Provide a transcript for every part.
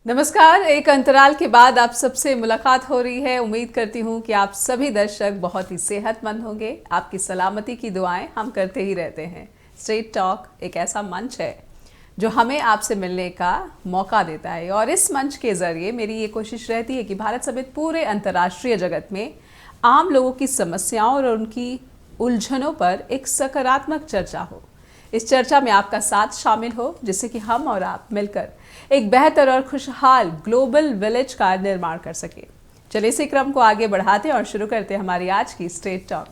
नमस्कार। एक अंतराल के बाद आप सबसे मुलाकात हो रही है। उम्मीद करती हूँ कि आप सभी दर्शक बहुत ही सेहतमंद होंगे। आपकी सलामती की दुआएं हम करते ही रहते हैं। स्ट्रेट टॉक एक ऐसा मंच है जो हमें आपसे मिलने का मौका देता है और इस मंच के जरिए मेरी ये कोशिश रहती है कि भारत समेत पूरे अंतर्राष्ट्रीय जगत में आम लोगों की समस्याओं और उनकी उलझनों पर एक सकारात्मक चर्चा हो। इस चर्चा में आपका साथ शामिल हो जिससे कि हम और आप मिलकर एक बेहतर और खुशहाल ग्लोबल विलेज का निर्माण कर सके। चलिए इसी क्रम को आगे बढ़ाते हैं और शुरू करते हैं हमारी आज की स्ट्रेट टॉक।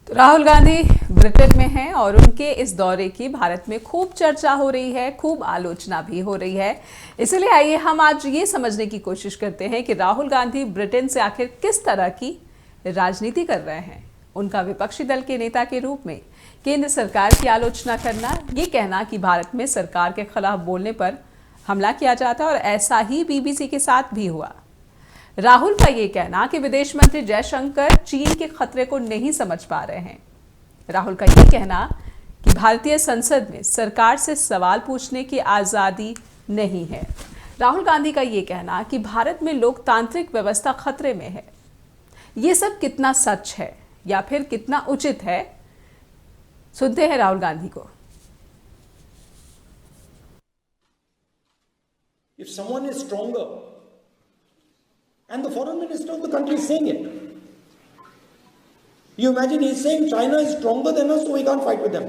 तो राहुल गांधी ब्रिटेन में हैं और उनके इस दौरे की भारत में खूब चर्चा हो रही है, खूब आलोचना भी हो रही है। इसलिए आइए हम आज ये समझने की कोशिश करते हैं कि राहुल गांधी ब्रिटेन से आखिर किस तरह की राजनीति कर रहे हैं। उनका विपक्षी दल के नेता के रूप में केंद्र सरकार की आलोचना करना, ये कहना कि भारत में सरकार के खिलाफ बोलने पर हमला किया जाता है और ऐसा ही बीबीसी के साथ भी हुआ। राहुल का ये कहना कि विदेश मंत्री जयशंकर चीन के खतरे को नहीं समझ पा रहे हैं। राहुल का ये कहना कि भारतीय संसद में सरकार से सवाल पूछने की आज़ादी नहीं है। राहुल गांधी का ये कहना कि भारत में लोकतांत्रिक व्यवस्था खतरे में है। ये सब कितना सच है या फिर कितना उचित है, सुनते हैं राहुल गांधी को। If someone is stronger, and the foreign minister of the country is saying it, you imagine he's saying China is stronger than us, so we can't fight with them.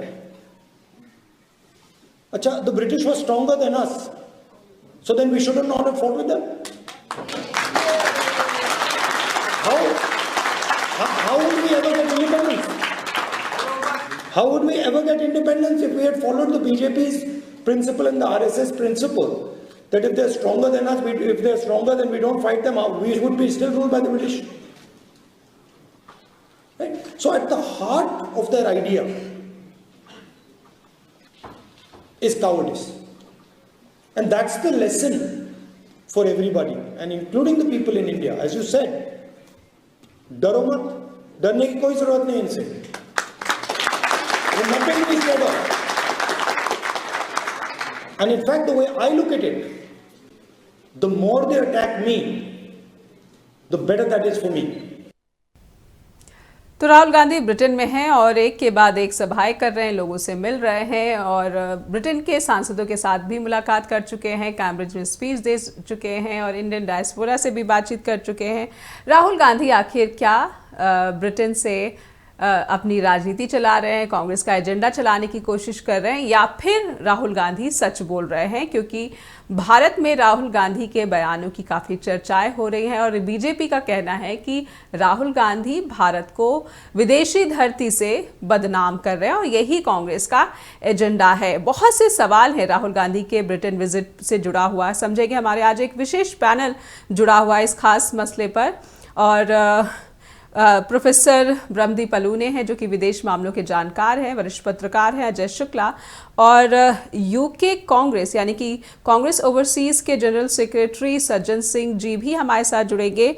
Acha, the British were stronger than us, so then we shouldn't not have fought with them. How would we ever get independence? How would we ever get independence if we had followed the BJP's principle and the RSS principle? That if they're stronger than us, if they're stronger, then we don't fight them out. We would be still ruled by the British. Right? So at the heart of their idea is cowardice. And that's the lesson for everybody, and including the people in India. As you said, डरो मत, डरने की कोई जरूरत नहीं इनसे. There's nothing to be scared of. And in fact, the way I look at it, the more they attack me, the better that is for me. तो Rahul Gandhi Britain में हैं और एक के बाद एक सभाएं कर रहे हैं, लोगों से मिल रहे हैं और ब्रिटेन के सांसदों के साथ भी मुलाकात कर चुके हैं, कैम्ब्रिज में स्पीच दे चुके हैं और इंडियन डायस्पोरा से भी बातचीत कर चुके हैं। राहुल गांधी आखिर क्या ब्रिटेन से अपनी राजनीति चला रहे हैं, कांग्रेस का एजेंडा चलाने की कोशिश कर रहे हैं, या फिर राहुल गांधी सच बोल रहे हैं? क्योंकि भारत में राहुल गांधी के बयानों की काफ़ी चर्चाएं हो रही हैं और बीजेपी का कहना है कि राहुल गांधी भारत को विदेशी धरती से बदनाम कर रहे हैं और यही कांग्रेस का एजेंडा है। बहुत से सवाल हैं राहुल गांधी के ब्रिटेन विजिट से जुड़ा हुआ। समझेंगे, हमारे आज एक विशेष पैनल जुड़ा हुआ है इस खास मसले पर और प्रोफेसर ब्रह्मदीप अलूने हैं जो कि विदेश मामलों के जानकार हैं, वरिष्ठ पत्रकार हैं अजय शुक्ला, और यूके कांग्रेस यानी कि कांग्रेस ओवरसीज के जनरल सेक्रेटरी सज्जन सिंह जी भी हमारे साथ जुड़ेंगे।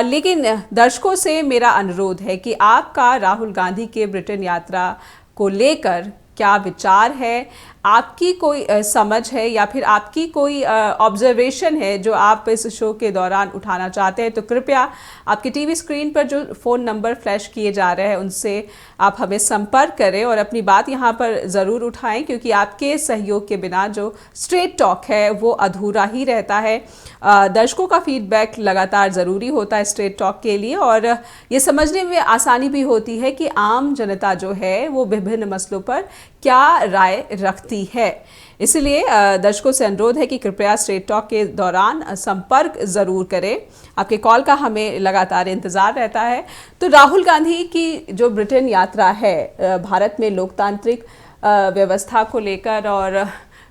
लेकिन दर्शकों से मेरा अनुरोध है कि आपका राहुल गांधी के ब्रिटेन यात्रा को लेकर क्या विचार है, आपकी कोई समझ है या फिर आपकी कोई ऑब्जर्वेशन है जो आप इस शो के दौरान उठाना चाहते हैं, तो कृपया आपकी टीवी स्क्रीन पर जो फ़ोन नंबर फ्लैश किए जा रहे हैं उनसे आप हमें संपर्क करें और अपनी बात यहाँ पर ज़रूर उठाएं, क्योंकि आपके सहयोग के बिना जो स्ट्रेट टॉक है वो अधूरा ही रहता है। दर्शकों का फीडबैक लगातार ज़रूरी होता है स्ट्रेट टॉक के लिए और ये समझने में आसानी भी होती है कि आम जनता जो है वो विभिन्न मसलों पर क्या राय रखती है। इसलिए दर्शकों से अनुरोध है कि कृपया स्ट्रेट टॉक के दौरान संपर्क ज़रूर करें। आपके कॉल का हमें लगातार इंतज़ार रहता है। तो राहुल गांधी की जो ब्रिटेन यात्रा है भारत में लोकतांत्रिक व्यवस्था को लेकर और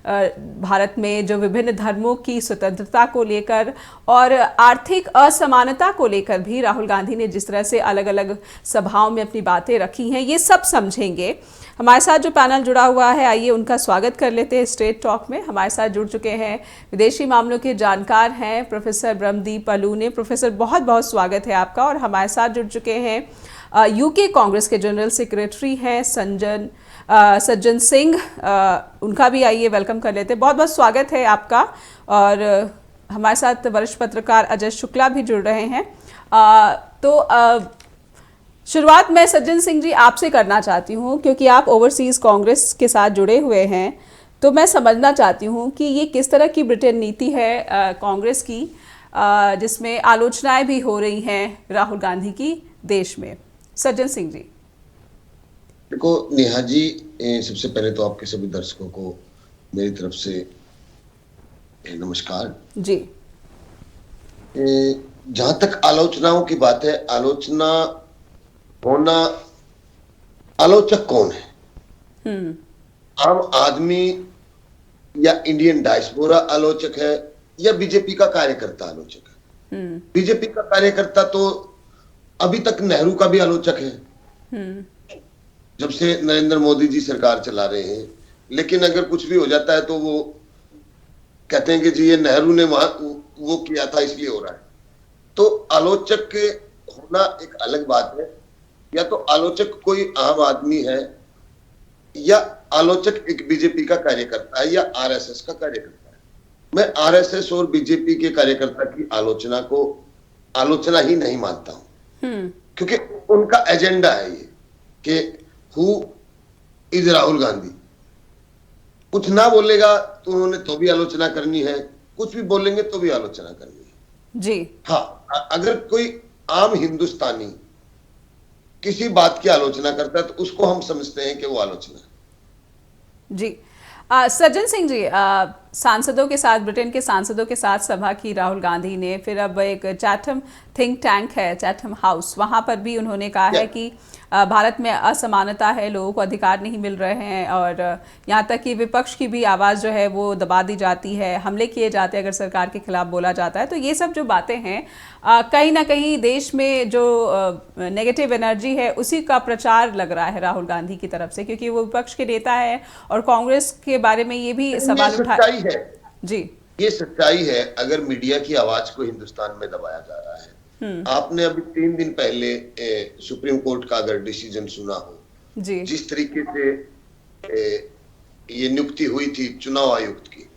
भारत में जो विभिन्न धर्मों की स्वतंत्रता को लेकर और आर्थिक असमानता को लेकर भी राहुल गांधी ने जिस तरह से अलग अलग सभाओं में अपनी बातें रखी हैं, ये सब समझेंगे। हमारे साथ जो पैनल जुड़ा हुआ है, आइए उनका स्वागत कर लेते हैं स्ट्रेट टॉक में। हमारे साथ जुड़ चुके हैं विदेशी मामलों के जानकार हैं प्रोफेसर ब्रह्मदीप अलूने। प्रोफेसर, बहुत बहुत स्वागत है आपका। और हमारे साथ जुड़ चुके हैं यूके कांग्रेस के जनरल सेक्रेटरी हैं सज्जन सिंह, उनका भी आइए वेलकम कर लेते हैं। बहुत बहुत स्वागत है आपका। और हमारे साथ वरिष्ठ पत्रकार अजय शुक्ला भी जुड़ रहे हैं। शुरुआत मैं सज्जन सिंह जी आपसे करना चाहती हूँ, क्योंकि आप ओवरसीज़ कांग्रेस के साथ जुड़े हुए हैं, तो मैं समझना चाहती हूँ कि ये किस तरह की ब्रिटेन नीति है कांग्रेस की, जिसमें आलोचनाएं भी हो रही हैं राहुल गांधी की देश में। सज्जन सिंह जी। देखो नेहा जी, सबसे पहले तो आपके सभी दर्शकों को मेरी तरफ से नमस्कार जी। जहां तक आलोचनाओं की बात है, आलोचना होना, आलोचक कौन है? आम आदमी या इंडियन डायस्पोरा आलोचक है या बीजेपी का कार्यकर्ता आलोचक है? बीजेपी का कार्यकर्ता तो अभी तक नेहरू का भी आलोचक है, जब से नरेंद्र मोदी जी सरकार चला रहे हैं। लेकिन अगर कुछ भी हो जाता है तो वो कहते हैं कि जी ये नेहरू ने वो किया था इसलिए हो रहा है। तो आलोचक के होना एक अलग बात है। या तो आलोचक कोई आम आदमी है, या आलोचक एक बीजेपी का कार्यकर्ता है, या आरएसएस का कार्यकर्ता है। मैं आरएसएस और बीजेपी के कार्यकर्ता की आलोचना को आलोचना ही नहीं मानता हूं, क्योंकि उनका एजेंडा है ये कि हु इज राहुल गांधी। कुछ ना बोलेगा तो उन्होंने तो भी आलोचना करनी है, कुछ भी बोलेंगे तो भी आलोचना करनी है जी। हाँ, अगर कोई आम हिंदुस्तानी किसी बात की आलोचना करता है तो उसको हम समझते हैं कि वो आलोचना है। जी। सज्जन सिंह जी, सांसदों के साथ, ब्रिटेन के सांसदों के साथ सभा की राहुल गांधी ने। फिर अब एक चैथम थिंक टैंक है, चैथम हाउस, वहाँ पर भी उन्होंने कहा है कि भारत में असमानता है, लोगों को अधिकार नहीं मिल रहे हैं, और यहाँ तक कि विपक्ष की भी आवाज़ जो है वो दबा दी जाती है, हमले किए जाते हैं अगर सरकार के खिलाफ बोला जाता है। तो ये सब जो बातें हैं, कहीं ना कहीं देश में जो नेगेटिव एनर्जी है उसी का प्रचार लग रहा है राहुल गांधी की तरफ से, क्योंकि वो विपक्ष के नेता है और कांग्रेस के बारे में ये भी सवाल उठा है जी। ये सच्चाई है। अगर मीडिया की आवाज को हिंदुस्तान में दबाया जा रहा है, आपने अभी 3 दिन पहले सुप्रीम कोर्ट का अगर डिसीजन सुना हो जी, जिस तरीके से ये नियुक्ति हुई थी चुनाव आयुक्त की,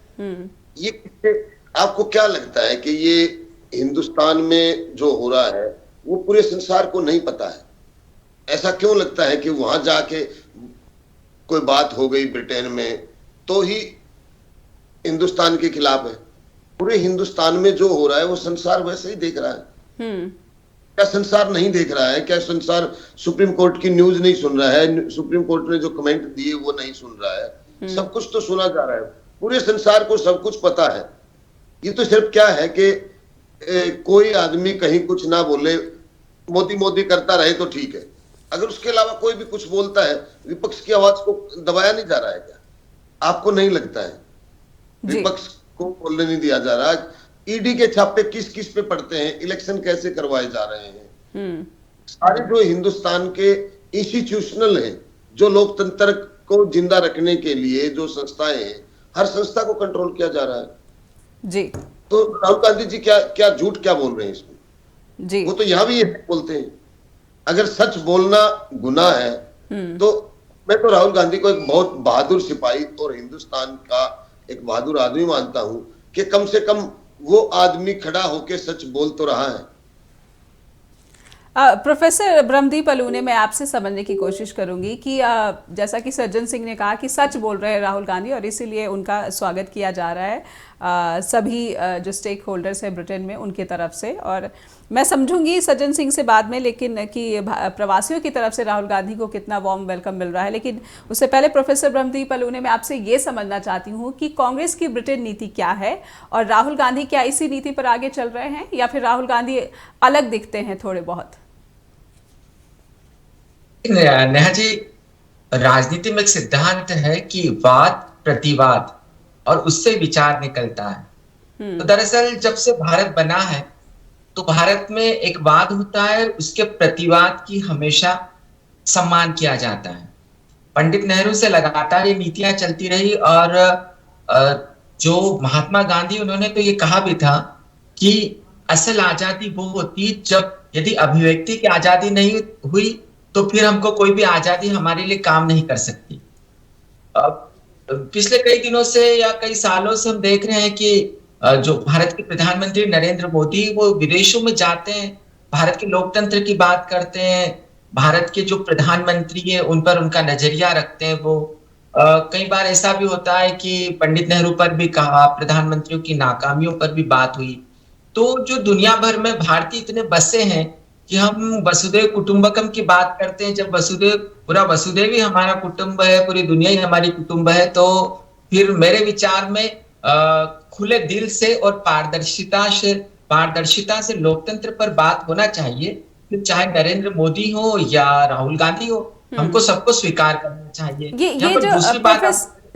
ये आपको क्या लगता है कि ये हिंदुस्तान में जो हो रहा है वो पूरे संसार को नहीं पता है? ऐसा क्यों लगता है कि वहां जाके कोई बात हो गई ब्रिटेन में तो ही हिंदुस्तान के खिलाफ है? पूरे हिंदुस्तान में जो हो रहा है वो संसार वैसे ही देख रहा है। क्या संसार नहीं देख रहा है? क्या संसार सुप्रीम कोर्ट की न्यूज नहीं सुन रहा है? सुप्रीम कोर्ट ने जो कमेंट दिए वो नहीं सुन रहा है? सब कुछ तो सुना जा रहा है, पूरे संसार को सब कुछ पता है। ये तो सिर्फ क्या है कि कोई आदमी कहीं कुछ ना बोले, मोदी मोदी करता रहे तो ठीक है। अगर उसके अलावा कोई भी कुछ बोलता है, विपक्ष की आवाज को दबाया नहीं जा रहा है क्या? आपको नहीं लगता है विपक्ष को बोलने नहीं दिया जा रहा? ईडी के छापे किस किस पे पड़ते हैं, इलेक्शन कैसे करवाए जा रहे हैं, सारे जो हिंदुस्तान के इंस्टीट्यूशनल हैं, जो लोकतंत्र को जिंदा रखने के लिए जो संस्थाएं हैं, हर संस्था को कंट्रोल किया जा रहा है जी। तो राहुल गांधी जी क्या झूठ क्या बोल रहे हैं इसमें जी? वो तो यहां भी ये बोलते हैं। अगर सच बोलना गुनाह है तो मैं तो राहुल गांधी को एक बहुत बहादुर सिपाही और हिंदुस्तान का एक बहादुर आदमी मानता हूं कि कम से कम वो आदमी खड़ा होकर सच बोल तो रहा है। प्रोफेसर ब्रह्मदीप अलूने, मैं आपसे समझने की कोशिश करूंगी कि जैसा कि सज्जन सिंह ने कहा कि सच बोल रहे हैं राहुल गांधी और इसीलिए उनका स्वागत किया जा रहा है सभी जो स्टेक होल्डर्स हैं ब्रिटेन में उनके तरफ से। और मैं समझूंगी सज्जन सिंह से बाद में, लेकिन कि प्रवासियों की तरफ से राहुल गांधी को कितना वार्म वेलकम मिल रहा है। लेकिन उससे पहले प्रोफेसर ब्रह्मदीप अलूने, मैं आपसे ये समझना चाहती हूँ कि कांग्रेस की ब्रिटेन नीति क्या है और राहुल गांधी क्या इसी नीति पर आगे चल रहे हैं या फिर राहुल गांधी अलग दिखते हैं थोड़े बहुत? नेहा जी, राजनीति में एक सिद्धांत है कि वाद प्रतिवाद और उससे विचार निकलता है। तो दरअसल जब से भारत बना है तो भारत में एक वाद होता है, उसके प्रतिवाद की हमेशा सम्मान किया जाता है। पंडित नेहरू से लगातार ये नीतियां चलती रही और जो महात्मा गांधी, उन्होंने तो ये कहा भी था कि असल आजादी वो होती जब यदि अभिव्यक्ति की आजादी नहीं हुई तो फिर हमको कोई भी आजादी हमारे लिए काम नहीं कर सकती। पिछले कई दिनों से या कई सालों से हम देख रहे हैं कि जो भारत के प्रधानमंत्री नरेंद्र मोदी, वो विदेशों में जाते हैं, भारत के लोकतंत्र की बात करते हैं, भारत के जो प्रधानमंत्री है उन पर उनका नजरिया रखते हैं। वो कई बार ऐसा भी होता है कि पंडित नेहरू पर भी कहा, प्रधानमंत्रियों की नाकामियों पर भी बात हुई। तो जो दुनिया भर में भारतीय इतने बसे हैं कि हम वसुधैव कुटुंबकम की बात करते हैं। जब पूरा वसुधैव ही हमारा कुटुंब है, पूरी दुनिया ही हमारी कुटुंब है, तो फिर मेरे विचार में खुले दिल से और पारदर्शिता से लोकतंत्र पर बात होना चाहिए। फिर चाहे नरेंद्र मोदी हो या राहुल गांधी हो, हमको सबको स्वीकार करना चाहिए। ये जो दूसरी बात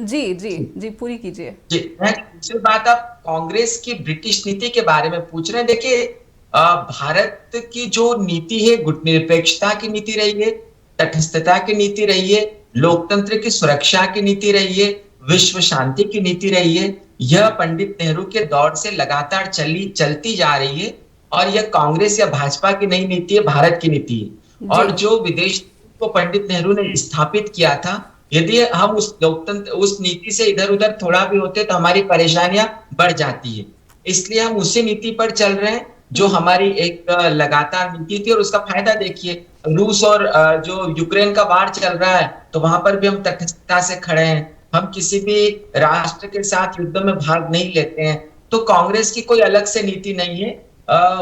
जी पूरी कीजिए। जी, दूसरी बात, आप कांग्रेस की ब्रिटिश नीति के बारे में पूछ रहे हैं। देखिए, भारत की जो नीति है, गुटनिरपेक्षता की नीति रही है, तटस्थता की नीति रही है, लोकतंत्र की सुरक्षा की नीति रही है, विश्व शांति की नीति रही है। यह पंडित नेहरू के दौर से लगातार चलती जा रही है और यह कांग्रेस या भाजपा की नई नीति है, भारत की नीति है। और जो विदेश को पंडित नेहरू ने स्थापित किया था, यदि हम उस नीति से इधर उधर थोड़ा भी होते तो हमारी परेशानियां बढ़ जाती है। इसलिए हम उसी नीति पर चल रहे हैं जो हमारी एक लगातार नीति थी। और उसका फायदा देखिए, रूस और जो यूक्रेन का वार चल रहा है तो वहां पर भी हम तटस्थता से खड़े हैं। हम किसी भी राष्ट्र के साथ युद्ध में भाग नहीं लेते हैं। तो कांग्रेस की कोई अलग से नीति नहीं है।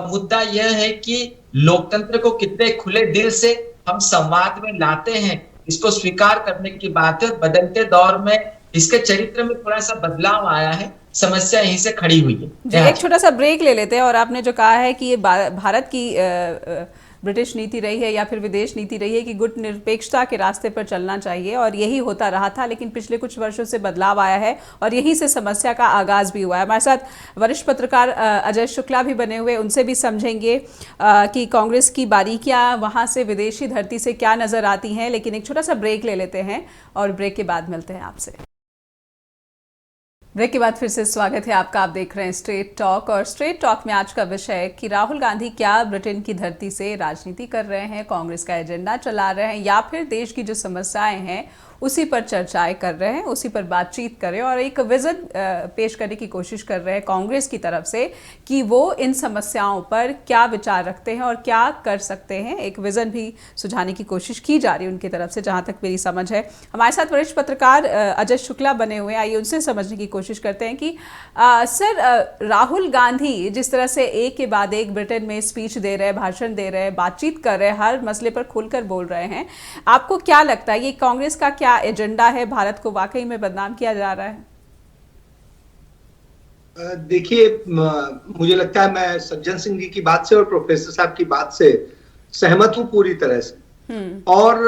मुद्दा यह है कि लोकतंत्र को कितने खुले दिल से हम संवाद में लाते हैं, इसको स्वीकार करने की बात है। बदलते दौर में इसके चरित्र में थोड़ा सा बदलाव आया है, समस्या यहीं से खड़ी हुई है। एक छोटा सा ब्रेक ले लेते हैं। और आपने जो कहा है कि ये भारत की ब्रिटिश नीति रही है या फिर विदेश नीति रही है कि गुट निरपेक्षता के रास्ते पर चलना चाहिए, और यही होता रहा था, लेकिन पिछले कुछ वर्षों से बदलाव आया है और यहीं से समस्या का आगाज भी हुआ है। हमारे साथ वरिष्ठ पत्रकार अजय शुक्ला भी बने हुए, उनसे भी समझेंगे कि कांग्रेस की बारीकियां वहां से विदेशी धरती से क्या नजर आती हैं। लेकिन एक छोटा सा ब्रेक ले लेते हैं और ब्रेक के बाद मिलते हैं आपसे। ब्रेक के बाद फिर से स्वागत है आपका। आप देख रहे हैं स्ट्रेट टॉक, और स्ट्रेट टॉक में आज का विषय है कि राहुल गांधी क्या ब्रिटेन की धरती से राजनीति कर रहे हैं, कांग्रेस का एजेंडा चला रहे हैं, या फिर देश की जो समस्याएं हैं उसी पर चर्चाएं कर रहे हैं, उसी पर बातचीत कर रहे हैं और एक विजन पेश करने की कोशिश कर रहे हैं कांग्रेस की तरफ से कि वो इन समस्याओं पर क्या विचार रखते हैं और क्या कर सकते हैं। एक विजन भी सुझाने की कोशिश की जा रही है उनकी तरफ से, जहां तक मेरी समझ है। हमारे साथ वरिष्ठ पत्रकार अजय शुक्ला बने हुए हैं, आइए उनसे समझने की कोशिश करते हैं कि सर, राहुल गांधी जिस तरह से एक के बाद एक ब्रिटेन में स्पीच दे रहे हैं, भाषण दे रहे हैं, बातचीत कर रहे हैं, हर मसले पर खुलकर बोल रहे हैं, आपको क्या लगता है ये कांग्रेस का क्या एजेंडा है? भारत को वाकई में बदनाम किया जा रहा है? देखिए, मुझे लगता है मैं सज्जन सिंह जी की बात से और प्रोफेसर साहब की बात से सहमत हूं पूरी तरह से। और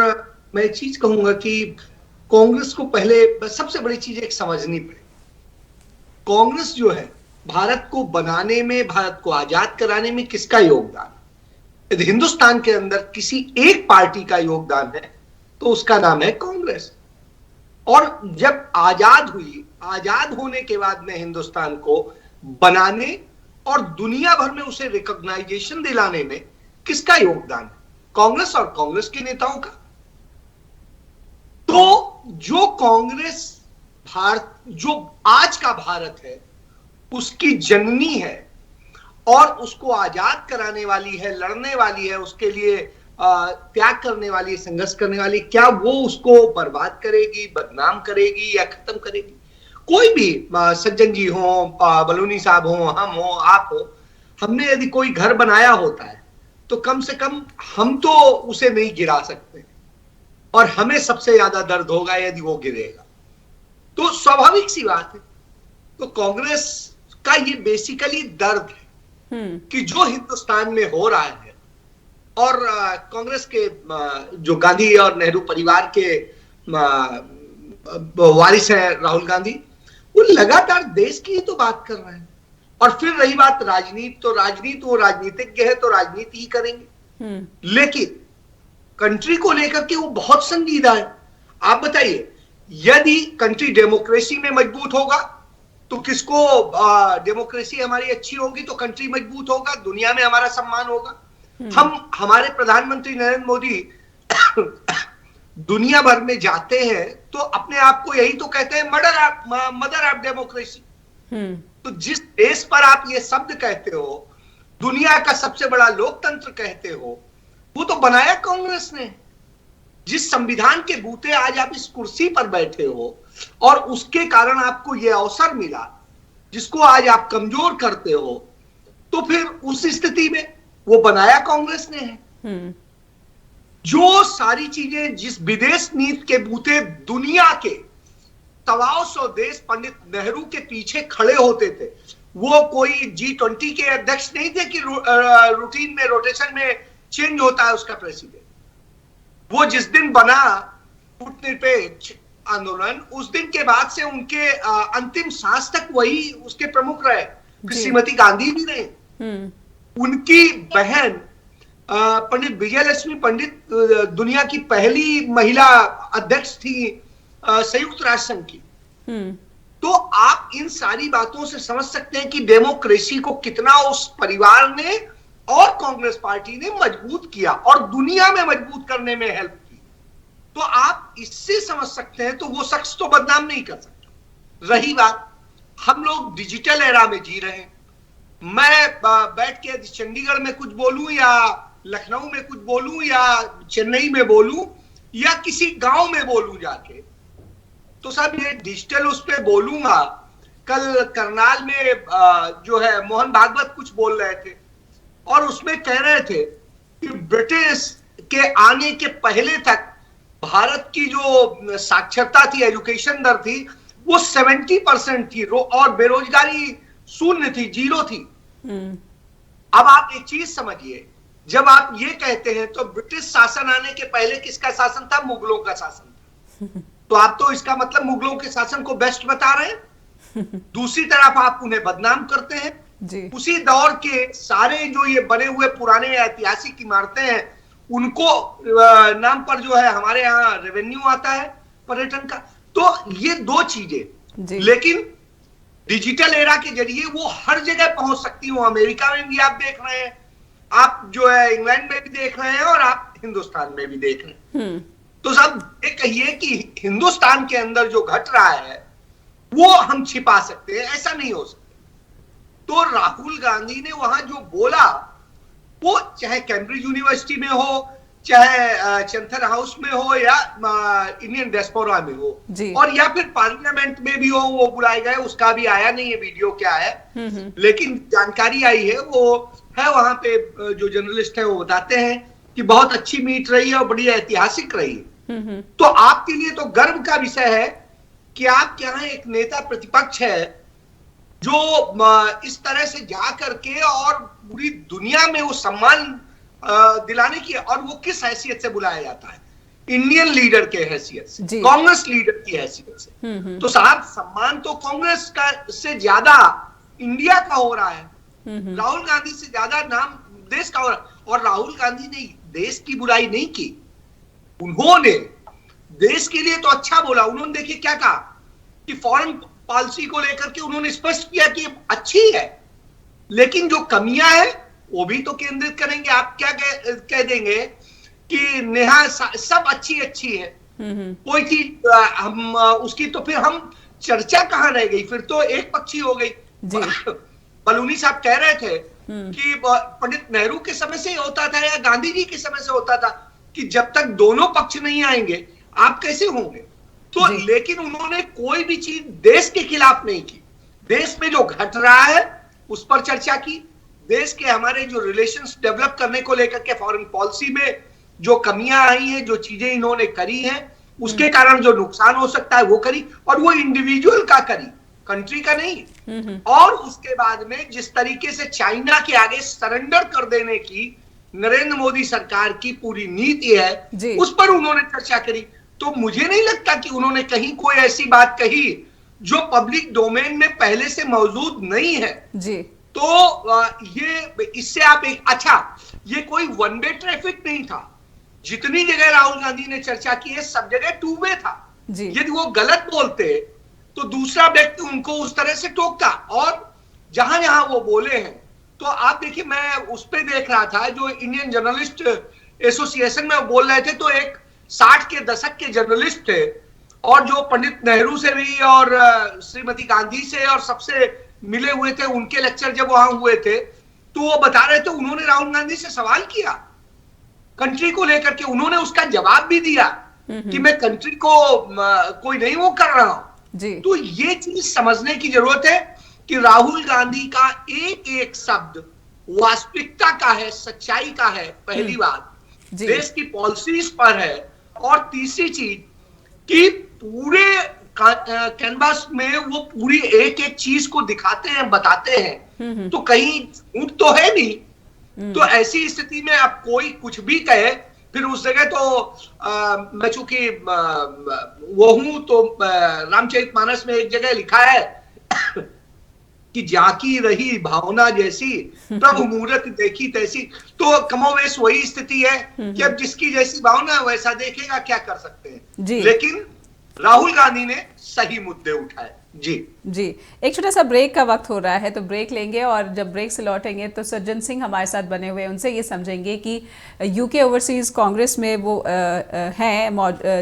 मैं एक चीज कहूंगा कि कांग्रेस को पहले सबसे बड़ी चीज एक समझनी पड़ेगी। कांग्रेस जो है, भारत को बनाने में, भारत को आजाद कराने में किसका योगदान है? यदि हिंदुस्तान के अंदर किसी एक पार्टी का योगदान है तो उसका नाम है कांग्रेस। और जब आजाद हुई, आजाद होने के बाद में हिंदुस्तान को बनाने और दुनिया भर में उसे रिकॉग्नाइजेशन दिलाने में किसका योगदान है? कांग्रेस और कांग्रेस के नेताओं का। तो जो कांग्रेस जो आज का भारत है उसकी जननी है और उसको आजाद कराने वाली है, लड़ने वाली है, उसके लिए त्याग करने वाली, संघर्ष करने वाली, क्या वो उसको बर्बाद करेगी, बदनाम करेगी या खत्म करेगी? कोई भी, सज्जन जी हो, बलूनी साहब हो, हम हो, आप हो, हमने यदि कोई घर बनाया होता है तो कम से कम हम तो उसे नहीं गिरा सकते, और हमें सबसे ज्यादा दर्द होगा यदि वो गिरेगा। तो स्वाभाविक सी बात है। तो कांग्रेस का ये बेसिकली दर्द है कि जो हिंदुस्तान में हो रहा है, और कांग्रेस के जो गांधी और नेहरू परिवार के वारिस हैं राहुल गांधी, वो लगातार देश की ही तो बात कर रहे हैं। और फिर रही बात राजनीति, तो राजनीति, वो राजनीतिज्ञ है तो राजनीति ही करेंगे, लेकिन कंट्री को लेकर के वो बहुत संजीदा है। आप बताइए, यदि कंट्री डेमोक्रेसी में मजबूत होगा तो किसको, डेमोक्रेसी हमारी अच्छी होगी तो कंट्री मजबूत होगा, दुनिया में हमारा सम्मान होगा। हमारे प्रधानमंत्री नरेंद्र मोदी दुनिया भर में जाते हैं तो अपने आप को यही तो कहते हैं, मदर ऑफ डेमोक्रेसी। तो जिस देश पर आप ये शब्द कहते हो, दुनिया का सबसे बड़ा लोकतंत्र कहते हो, वो तो बनाया कांग्रेस ने। जिस संविधान के बूते आज आप इस कुर्सी पर बैठे हो और उसके कारण आपको यह अवसर मिला जिसको आज आप कमजोर करते हो, तो फिर उस स्थिति में वो बनाया कांग्रेस ने है। जो सारी चीजें जिस विदेश नीति के बूते दुनिया के 125 देश पंडित नेहरू के पीछे खड़े होते थे, वो कोई G20 के अध्यक्ष नहीं थे कि रूटीन में, रोटेशन में चेंज होता है उसका प्रेसिडेंट। वो जिस दिन बना गुटनिरपेक्ष आंदोलन, उस दिन के बाद से उनके अंतिम सांस तक वही उसके प्रमुख रहे, श्रीमती गांधी भी रहे। उनकी बहन पंडित विजयलक्ष्मी पंडित दुनिया की पहली महिला अध्यक्ष थी संयुक्त राष्ट्र संघ की। तो आप इन सारी बातों से समझ सकते हैं कि डेमोक्रेसी को कितना उस परिवार ने और कांग्रेस पार्टी ने मजबूत किया और दुनिया में मजबूत करने में हेल्प की। तो आप इससे समझ सकते हैं, तो वो शख्स तो बदनाम नहीं कर सकता। रही बात, हम लोग डिजिटल एरा में जी रहे हैं। मैं बैठ के चंडीगढ़ में कुछ बोलूं या लखनऊ में कुछ बोलूं या चेन्नई में बोलूं या किसी गांव में बोलूं जाके, तो साहब ये डिजिटल उस पे बोलूंगा। कल करनाल में जो है मोहन भागवत कुछ बोल रहे थे और उसमें कह रहे थे कि ब्रिटिश के आने के पहले तक भारत की जो साक्षरता थी, एजुकेशन दर थी, वो 70% थी और बेरोजगारी शून्य थी, 0 थी। अब आप एक चीज समझिए, जब आप ये कहते हैं तो ब्रिटिश शासन आने के पहले किसका शासन था? मुगलों का शासन था। तो आप तो इसका मतलब मुगलों के शासन को बेस्ट बता रहे हैं। दूसरी तरफ आप उन्हें बदनाम करते हैं जी। उसी दौर के सारे जो ये बने हुए पुराने ऐतिहासिक इमारतें हैं, उनको नाम पर जो है हमारे यहाँ रेवेन्यू आता है पर्यटन का। तो ये दो चीजें, लेकिन डिजिटल एरा के जरिए वो हर जगह पहुंच सकती हूँ। अमेरिका में भी आप देख रहे हैं, आप जो है इंग्लैंड में भी देख रहे हैं और आप हिंदुस्तान में भी देख रहे हैं। तो सब ये कहिए कि हिंदुस्तान के अंदर जो घट रहा है वो हम छिपा सकते हैं, ऐसा नहीं हो सकता। तो राहुल गांधी ने वहां जो बोला, वो चाहे कैम्ब्रिज यूनिवर्सिटी में हो, चाहे चैंथर हाउस में हो या इंडियन डियास्पोरा में हो, और या फिर पार्लियामेंट में भी हो, वो बुलाए गए, उसका भी आया नहीं है वीडियो क्या है, लेकिन जानकारी आई है, वो है वहां पे जो जर्नलिस्ट है वो बताते हैं कि बहुत अच्छी मीट रही है और बड़ी ऐतिहासिक रही है। तो आपके लिए तो गर्व का विषय है कि आप यहाँ एक नेता प्रतिपक्ष है जो इस तरह से जा करके और पूरी दुनिया में वो सम्मान दिलाने की, और वो किस हैसियत से बुलाया जाता है? इंडियन लीडर के हैसियत से, कांग्रेस लीडर की हैसियत से। तो साहब सम्मान तो कांग्रेस का से ज्यादा इंडिया का हो रहा है, राहुल गांधी से ज्यादा नाम देश का हो रहा है। और राहुल गांधी ने देश की बुराई नहीं की, उन्होंने देश के लिए तो अच्छा बोला। उन्होंने देखिए क्या कहा कि फॉरेन पॉलिसी को लेकर के उन्होंने स्पष्ट किया कि अच्छी है, लेकिन जो कमियां है वो भी तो केंद्रित करेंगे। आप क्या कह देंगे कि नेहा सब अच्छी है, कोई चीज हम उसकी तो फिर हम चर्चा कहां रह गई? फिर तो एक पक्षी हो गई। बलूनी साहब कह रहे थे कि पंडित नेहरू के समय से होता था या गांधी जी के समय से होता था कि जब तक दोनों पक्ष नहीं आएंगे आप कैसे होंगे? तो लेकिन उन्होंने कोई भी चीज देश के खिलाफ नहीं की। देश में जो घट रहा है उस पर चर्चा की, देश के हमारे जो रिलेशंस डेवलप करने को लेकर के फॉरेन पॉलिसी में जो कमियां आई हैं, जो चीजें इन्होंने करी हैं, उसके कारण जो नुकसान हो सकता है वो करी, और वो इंडिविजुअल का करी, कंट्री का नहीं। और उसके बाद में जिस तरीके से चाइना के आगे सरेंडर कर देने की नरेंद्र मोदी सरकार की पूरी नीति है, उस पर उन्होंने चर्चा करी। तो मुझे नहीं लगता कि उन्होंने कहीं कोई ऐसी बात कही जो पब्लिक डोमेन में पहले से मौजूद नहीं है जी। तो ये इससे आप एक अच्छा, ये कोई वन वे ट्रैफिक नहीं था। जितनी जगह राहुल गांधी ने चर्चा की है सब जगह टू वे था। यदि वो गलत बोलते तो दूसरा व्यक्ति उनको उस तरह से टोकता, और जहां जहां वो बोले हैं तो आप देखिए, मैं उस पे देख रहा था जो इंडियन जर्नलिस्ट एसोसिएशन में बोल रहे थे, तो एक 60 के दशक के जर्नलिस्ट थे और जो पंडित नेहरू से भी और श्रीमती गांधी से और सबसे मिले हुए थे, उनके लेक्चर जब वहां हुए थे तो वो बता रहे थे उन्होंने राहुल गांधी से सवाल किया कंट्री को लेकर के, उन्होंने उसका जवाब भी दिया कि मैं कंट्री को कोई नहीं वो कर रहा हूं। तो ये चीज समझने की जरूरत है कि राहुल गांधी का एक एक शब्द वास्तविकता का है, सच्चाई का है, पहली बात देश की पॉलिसीज पर है, और तीसरी चीज कि पूरे कैनवास में वो पूरी एक एक चीज को दिखाते हैं, बताते हैं, तो कहीं झूठ तो है नहीं। तो ऐसी स्थिति में अब कोई कुछ भी कहे, फिर उस जगह तो मैं चूंकि वो हूं तो रामचरितमानस में एक जगह लिखा है कि जाकी रही भावना जैसी तब मूर्त देखी तैसी। तो कमोवेश वही स्थिति है कि अब जिसकी जैसी भावना वैसा देखेगा, क्या कर सकते हैं। लेकिन राहुल गांधी ने सही मुद्दे उठाए। जी जी, एक छोटा सा ब्रेक का वक्त हो रहा है, तो ब्रेक लेंगे और जब ब्रेक से लौटेंगे तो सज्जन सिंह हमारे साथ बने हुए हैं, उनसे ये समझेंगे कि यूके ओवरसीज कांग्रेस में वो हैं,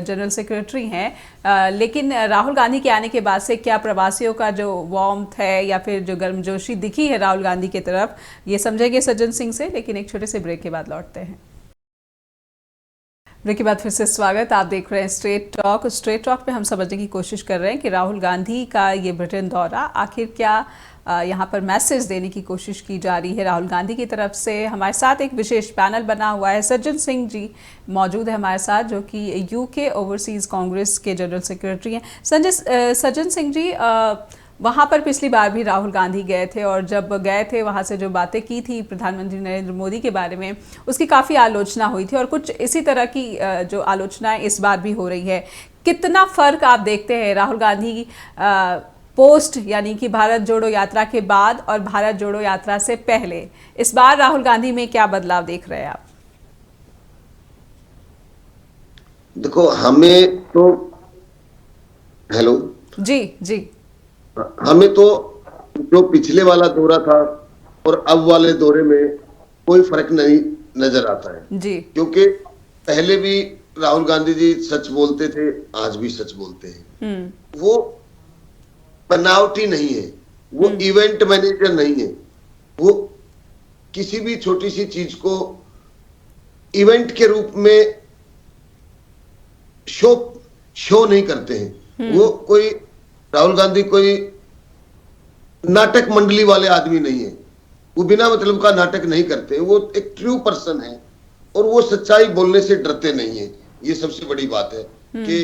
जनरल सेक्रेटरी हैं, लेकिन राहुल गांधी के आने के बाद से क्या प्रवासियों का जो वार्मथ है या फिर जो गर्मजोशी दिखी है राहुल गांधी की तरफ, ये समझेंगे सज्जन सिंह से। लेकिन एक छोटे से ब्रेक के बाद लौटते हैं। ब्रेक के बाद फिर से स्वागत। आप देख रहे हैं स्ट्रेट टॉक। स्ट्रेट टॉक पे हम समझने की कोशिश कर रहे हैं कि राहुल गांधी का ये ब्रिटेन दौरा आखिर क्या यहाँ पर मैसेज देने की कोशिश की जा रही है राहुल गांधी की तरफ से। हमारे साथ एक विशेष पैनल बना हुआ है, सज्जन सिंह जी मौजूद है हमारे साथ, जो कि यूके ओवरसीज कांग्रेस के जनरल सेक्रेटरी हैं। सज्जन सिंह जी, वहाँ पर पिछली बार भी राहुल गांधी गए थे और जब गए थे वहाँ से जो बातें की थी प्रधानमंत्री नरेंद्र मोदी के बारे में, उसकी काफ़ी आलोचना हुई थी और कुछ इसी तरह की जो आलोचनाएं इस बार भी हो रही है। कितना फ़र्क आप देखते हैं राहुल गांधी पोस्ट यानी कि भारत जोड़ो यात्रा के बाद और भारत जोड़ो यात्रा से पहले? इस बार राहुल गांधी में क्या बदलाव देख रहे हैं आप? देखो, हमें तो हेलो जी जी, हमें तो जो पिछले वाला दौरा था और अब वाले दौरे में कोई फर्क नहीं नजर आता है जी, क्योंकि पहले भी राहुल गांधी जी सच बोलते थे, आज भी सच बोलते हैं। वो बनावटी नहीं है, वो इवेंट मैनेजर नहीं है, वो किसी भी छोटी सी चीज को इवेंट के रूप में शो नहीं करते हैं। वो कोई राहुल गांधी कोई नाटक मंडली वाले आदमी नहीं है, वो बिना मतलब का नाटक नहीं करते। वो एक ट्रू पर्सन है और वो सच्चाई बोलने से डरते नहीं है। ये सबसे बड़ी बात है कि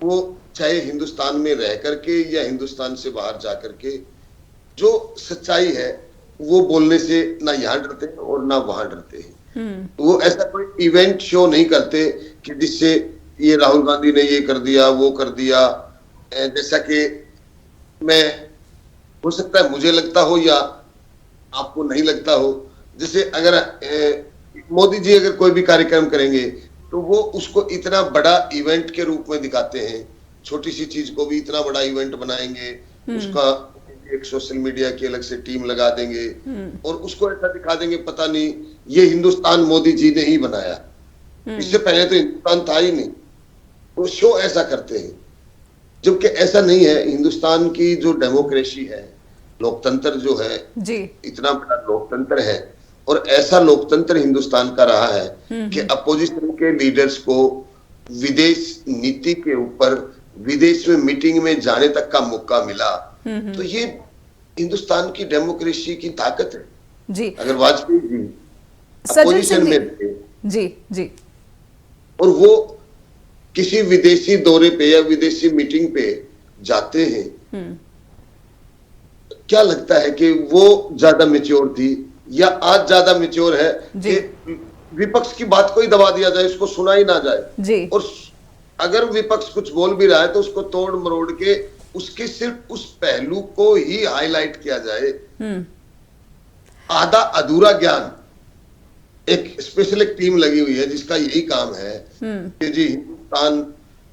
वो चाहे हिंदुस्तान में रह करके या हिंदुस्तान से बाहर जा करके जो सच्चाई है वो बोलने से ना यहाँ डरते हैं और ना वहां डरते हैं। वो ऐसा कोई इवेंट शो नहीं करते कि जिससे ये राहुल गांधी ने ये कर दिया वो कर दिया। जैसा कि मैं, हो सकता है मुझे लगता हो या आपको नहीं लगता हो, जैसे अगर मोदी जी अगर कोई भी कार्यक्रम करेंगे तो वो उसको इतना बड़ा इवेंट के रूप में दिखाते हैं, छोटी सी चीज को भी इतना बड़ा इवेंट बनाएंगे, उसका एक सोशल मीडिया की अलग से टीम लगा देंगे और उसको ऐसा दिखा देंगे पता नहीं ये हिंदुस्तान मोदी जी ने ही बनाया, इससे पहले तो हिंदुस्तान था ही नहीं। वो शो ऐसा करते हैं, जबकि ऐसा नहीं है। हिंदुस्तान की जो डेमोक्रेसी है, लोकतंत्र जो है जी, इतना बड़ा लोकतंत्र है और ऐसा लोकतंत्र हिंदुस्तान का रहा है कि अपोजिशन के लीडर्स को विदेश नीति के ऊपर विदेश में मीटिंग में जाने तक का मौका मिला। तो ये हिंदुस्तान की डेमोक्रेसी की ताकत है जी। अगर वाजपेयी जी अपोजिशन में थे जी जी और वो किसी विदेशी दौरे पे या विदेशी मीटिंग पे जाते हैं, क्या लगता है कि वो ज्यादा मैच्योर थी या आज ज्यादा मैच्योर है कि विपक्ष की बात को ही दबा दिया जाए, उसको सुना ही ना जाए जी। और अगर विपक्ष कुछ बोल भी रहा है तो उसको तोड़ मरोड़ के उसके सिर्फ उस पहलू को ही हाईलाइट किया जाए, आधा अधूरा ज्ञान। एक स्पेशल एक टीम लगी हुई है जिसका यही काम है कि जी हिंदुस्तान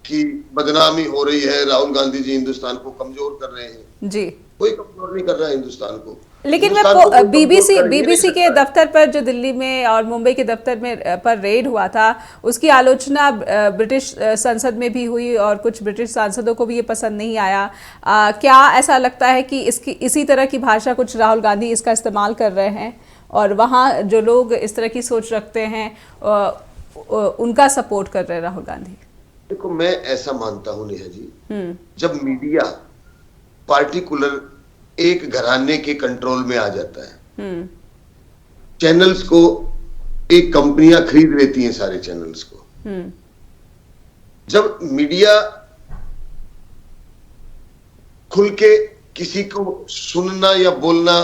की बदनामी हो रही है, राहुल गांधी जी हिंदुस्तान को कमजोर कर रहे हैं। जी कोई कमजोर नहीं कर रहा है हिंदुस्तान को। लेकिन मैं बीबीसी के दफ्तर पर जो दिल्ली में और मुंबई के दफ्तर में पर रेड हुआ था, उसकी आलोचना ब्रिटिश संसद में भी हुई और कुछ ब्रिटिश सांसदों को भी ये पसंद नहीं आया। क्या ऐसा लगता है कि इसी तरह की भाषा कुछ राहुल गांधी इसका इस्तेमाल कर रहे हैं और वहाँ जो लोग इस तरह की सोच रखते हैं उनका सपोर्ट कर रहे हैं राहुल गांधी? देखो, मैं ऐसा मानता हूँ नेहा जी, जब मीडिया पार्टिकुलर एक घराने के कंट्रोल में आ जाता है, चैनल्स को एक कंपनियां खरीद लेती हैं, सारे चैनल्स को। जब मीडिया खुल के किसी को सुनना या बोलना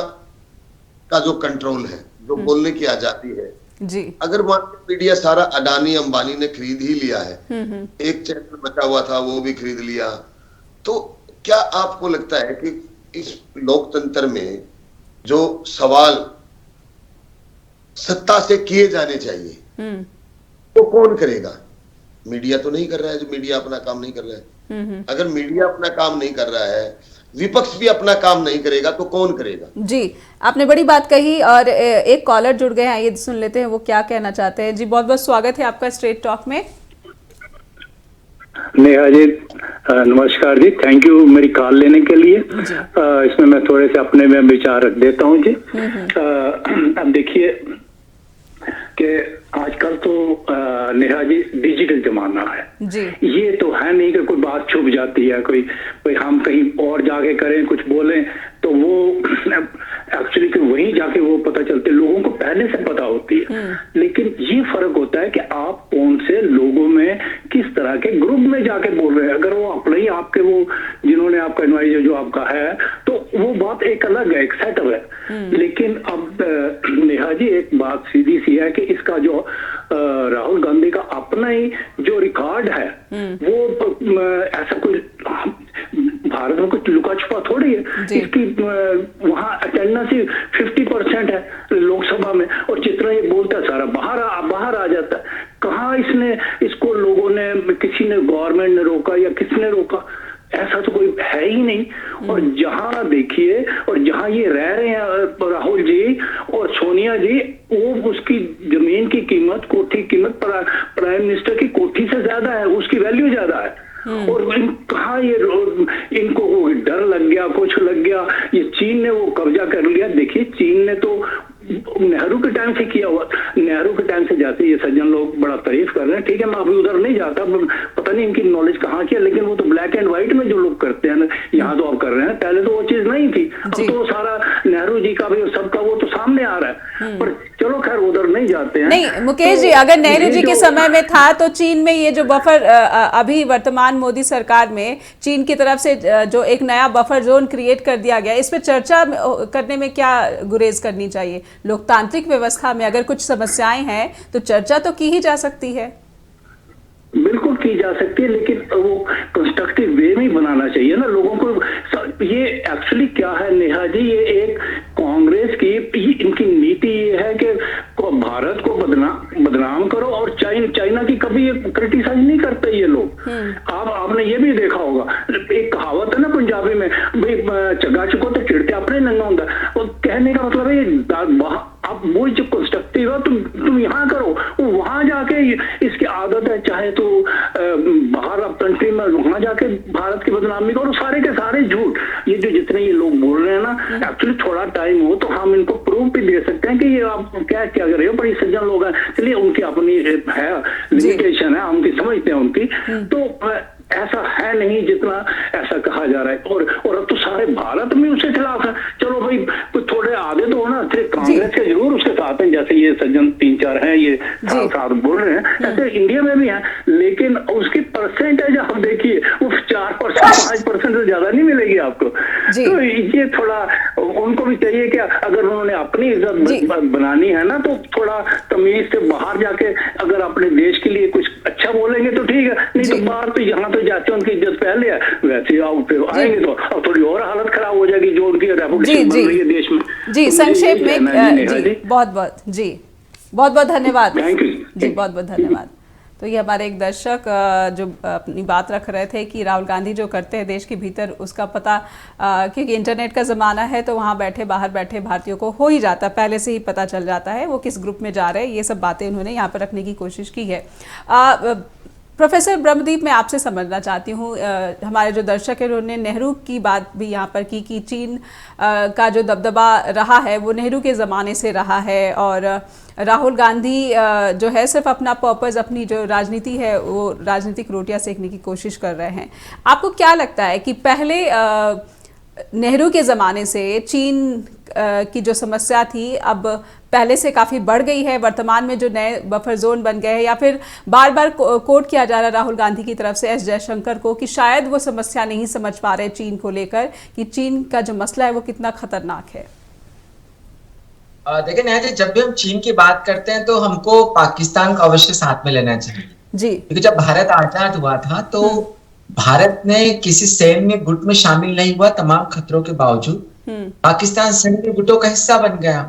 का जो कंट्रोल है, जो बोलने की आजादी है जी, अगर मीडिया सारा अडानी अंबानी ने खरीद ही लिया है, एक चैनल बचा हुआ था वो भी खरीद लिया, तो क्या आपको लगता है कि इस लोकतंत्र में जो सवाल सत्ता से किए जाने चाहिए तो कौन करेगा? मीडिया तो नहीं कर रहा है। जो मीडिया अपना काम नहीं कर रहा है, अगर मीडिया अपना काम नहीं कर रहा है, विपक्ष भी अपना काम नहीं करेगा, तो कौन करेगा? जी, आपने बड़ी बात कही। और एक कॉलर जुड़ गए हैं, ये सुन लेते हैं वो क्या कहना चाहते हैं। जी, बहुत बहुत स्वागत है आपका स्ट्रेट टॉक में। नेहा जी नमस्कार जी, थैंक यू मेरी कॉल लेने के लिए। इसमें मैं थोड़े से अपने में विचार रख देता हूँ जी। अब देखिए कि आजकल तो नेहा जी डिजिटल जमाना है जी। ये तो है नहीं कि कोई बात छुप जाती है, कोई हम कहीं और जाके करें कुछ बोलें तो वो एक्चुअली कि वहीं जाके वो पता चलते, लोगों को पहले से पता होती है। लेकिन ये फर्क होता है कि आप कौन से लोगों में किस तरह के ग्रुप में जाके बोल रहे हैं। अगर वो अपने ही आपके वो जिन्होंने आपका इनवाइट जो आपका है तो वो बात एक अलग है, एक सेटअप है। लेकिन अब नेहा जी एक बात सीधी सी है कि इसका जो राहुल गांधी का अपना ही जो रिकॉर्ड है वो ऐसा कोई भारत में कुछ लुका छुपा थोड़ी है। इसकी वहाँ अटेंडेंस ही 50% है लोकसभा में, और जितना ये बोलता है सारा बाहर आ जाता है। कहाँ इसको लोगों ने, किसी ने, गवर्नमेंट ने रोका या किसने रोका? ऐसा तो कोई है ही नहीं। और जहां देखिए, और जहां ये रह रहे हैं राहुल जी और सोनिया जी, वो उसकी जमीन की कीमत, कोठी की कीमत प्राइम मिनिस्टर की कोठी से ज्यादा है, उसकी वैल्यू ज्यादा है। और कहा ये इनको डर लग गया, कुछ लग गया, ये चीन ने वो कब्जा कर लिया। देखिए चीन ने तो नेहरू के टाइम से किया हुआ, नेहरू के टाइम से जाते ये सज्जन लोग बड़ा तारीफ कर रहे हैं, ठीक है, मैं अभी उधर नहीं जाता, पता नहीं इनकी नॉलेज कहाँ की है, लेकिन वो तो ब्लैक एंड व्हाइट में जो लोग करते हैं यहाँ तो आप कर रहे हैं, पहले तो वो चीज नहीं थी। अब तो सारा नेहरू जी का भी और सबका वो तो सामने आ रहा है। पर चलो खैर उधर नहीं जाते हैं। नहीं मुकेश जी, अगर नेहरू जी के समय में था तो चीन में ये जो बफर अभी वर्तमान मोदी सरकार में चीन की तरफ से जो एक नया बफर जोन क्रिएट कर दिया गया, इस पे चर्चा करने में क्या गुरेज करनी चाहिए? लोकतांत्रिक व्यवस्था में अगर कुछ समस्याएं हैं तो चर्चा तो की ही जा सकती है। बिल्कुल की जा सकती है, लेकिन वो कंस्ट्रक्टिव वे में बनाना चाहिए ना लोगों को। ये एक्चुअली क्या है नेहा जी, ये एक कांग्रेस की इनकी नीति ये है कि भारत को बदनाम करो, और चाइना की कभी क्रिटिसाइज नहीं करते ये लोग। आपने ये भी देखा होगा, एक कहावत है ना पंजाबी में, भाई चगा चुको तो चिड़ते अपने नंगा होता। और कहने का मतलब है आप वो जो कंस्ट्रक्टिव है तुम यहाँ करो, वहां जाके इसकी आदत है, चाहे तो बाहर अब कंट्री में वहां जाके भारत की बदनामी करो, सारे के सारे झूठ। ये जो जितने ये लोग बोल रहे हैं ना, एक्चुअली थोड़ा टाइम हो तो हम इनको प्रूफ भी दे सकते हैं कि ये आप क्या कर रहे हो, बड़ी सज्जन लोग हैं। चलिए उनकी अपनी है लिमिटेशन है, हम समझते हैं उनकी, तो ऐसा है नहीं जितना ऐसा कहा जा रहा है। और अब तो सारे भारत में उसके खिलाफ है। चलो भाई थोड़े आगे तो हो ना, सिर्फ कांग्रेस के जरूर उसके साथ हैं, जैसे ये सज्जन 3-4 हैं ये साथ बोल रहे हैं, ऐसे इंडिया में भी हैं, लेकिन उसकी परसेंटेज आप देखिए वो 4% 5% से ज्यादा नहीं मिलेगी आपको। तो ये थोड़ा उनको भी चाहिए कि अगर उन्होंने अपनी इज्जत बनानी है ना, तो थोड़ा तमीज से बाहर जाके अगर अपने देश के लिए कुछ अच्छा बोलेंगे तो ठीक है, नहीं तो बाहर तो यहाँ तो जाते उनकी इज्जत पहले है, वैसे आओ फिर आएंगे तो अब थोड़ी और हालत खराब हो जाएगी जो उनकी रेपुटेशन बन रही है देश में। जी संक्षेप में बहुत बहुत धन्यवाद जी, बहुत बहुत धन्यवाद। तो ये हमारे एक दर्शक जो अपनी बात रख रहे थे कि राहुल गांधी जो करते हैं देश के भीतर उसका पता, क्योंकि इंटरनेट का ज़माना है तो वहाँ बैठे बाहर बैठे भारतीयों को हो ही जाता, पहले से ही पता चल जाता है वो किस ग्रुप में जा रहे हैं। ये सब बातें उन्होंने यहाँ पर रखने की कोशिश की है। प्रोफेसर ब्रह्मदीप, मैं आपसे समझना चाहती हूँ, हमारे जो दर्शक हैं उन्होंने नेहरू की बात भी यहाँ पर की कि चीन का जो दबदबा रहा है वो नेहरू के ज़माने से रहा है, और राहुल गांधी जो है सिर्फ अपना पर्पस, अपनी जो राजनीति है वो राजनीतिक रोटियां सेकने की कोशिश कर रहे हैं। आपको क्या लगता है कि पहले नेहरू के ज़माने से चीन की जो समस्या थी अब पहले से काफ़ी बढ़ गई है, वर्तमान में जो नए बफर जोन बन गए हैं, या फिर बार बार कोट किया जा रहा है राहुल गांधी की तरफ से एस जयशंकर को कि शायद वो समस्या नहीं समझ पा रहे चीन को लेकर कि चीन का जो मसला है वो कितना खतरनाक है? देखिए नेहा जी, जब भी हम चीन की बात करते हैं तो हमको पाकिस्तान को अवश्य साथ में लेना चाहिए जी, क्योंकि जब भारत आजाद हुआ था तो भारत ने किसी सैन्य गुट में शामिल नहीं हुआ, तमाम खतरों के बावजूद पाकिस्तान सैन्य गुटों का हिस्सा बन गया।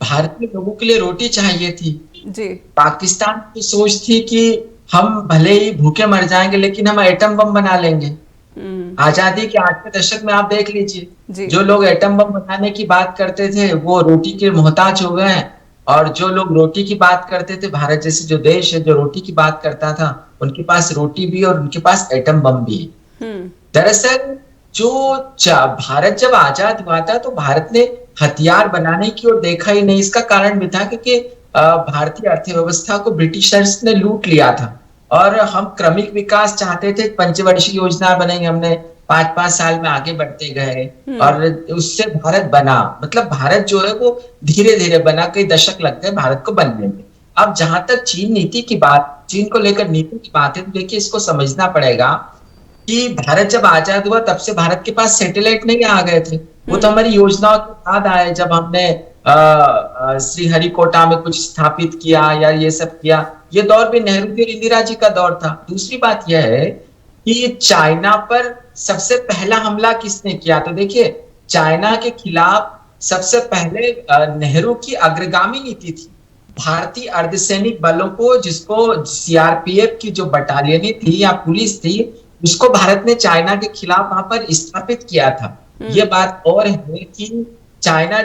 भारतीय लोगों के लिए रोटी चाहिए थी जी। पाकिस्तान की सोच थी कि हम भले ही भूखे मर जाएंगे लेकिन हम एटम बम बना लेंगे। आजादी के 8वें दशक में आप देख लीजिए, जो लोग एटम बम बनाने की बात करते थे वो रोटी के मोहताज हो गए हैं, और जो लोग रोटी की बात करते थे, भारत जैसे जो देश है जो रोटी की बात करता था, उनके पास रोटी भी और उनके पास एटम बम भी। दरअसल जो भारत जब आजाद हुआ था तो भारत ने हथियार बनाने की ओर देखा ही नहीं। इसका कारण भी था क्योंकि भारतीय अर्थव्यवस्था को ब्रिटिशर्स ने लूट लिया था और हम क्रमिक विकास चाहते थे, पंचवर्षीय योजना बनेंगे, हमने 5-5 साल में आगे बढ़ते गए और उससे भारत बना, मतलब भारत जो है वो धीरे धीरे बना, कई दशक लग गए भारत को बनने में। अब जहां तक चीन नीति की बात, चीन को लेकर नीति की बात है, तो देखिए इसको समझना पड़ेगा कि भारत जब आजाद हुआ तब से भारत के पास सैटेलाइट नहीं आ गए थे, वो तो हमारी योजनाओं के बाद आए, जब हमने श्रीहरिकोटा में कुछ स्थापित किया या ये सब किया। ये दौर भी नेहरू और इंदिरा जी का दौर था। दूसरी बात यह है कि चाइना पर सबसे पहला हमला किसने किया, तो देखिए चाइना के खिलाफ सबसे पहले नेहरू की अग्रगामी नीति थी। भारतीय अर्धसैनिक बलों को, जिसको सीआरपीएफ की जो बटालियनें थी या पुलिस थी, उसको भारत ने चाइना के खिलाफ वहां पर स्थापित किया था। ये बात और है कि चाइना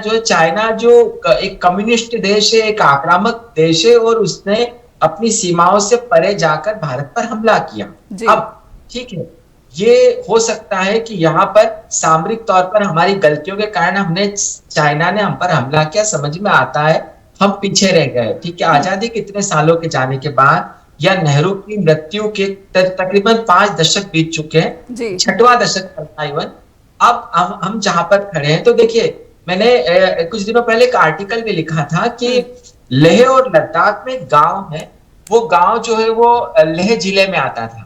जो एक कम्युनिस्ट देश है, एक आक्रामक देश है, और उसने अपनी सीमाओं से परे जाकर भारत पर हमला किया। अब ठीक है, ये हो सकता है कि यहाँ पर सामरिक तौर पर हमारी गलतियों के कारण चाइना ने हम पर हमला किया, समझ में आता है, हम पीछे रह गए। ठीक है, आजादी के इतने सालों के जाने के बाद या नेहरू की मृत्यु के तकरीबन 5 दशक बीत चुके हैं, 6वां दशक चलता है इवन। अब हम जहां पर खड़े हैं, तो देखिए मैंने कुछ दिनों पहले एक आर्टिकल भी लिखा था कि लेह और लद्दाख में गांव है, वो गांव जो है वो लेह जिले में आता था,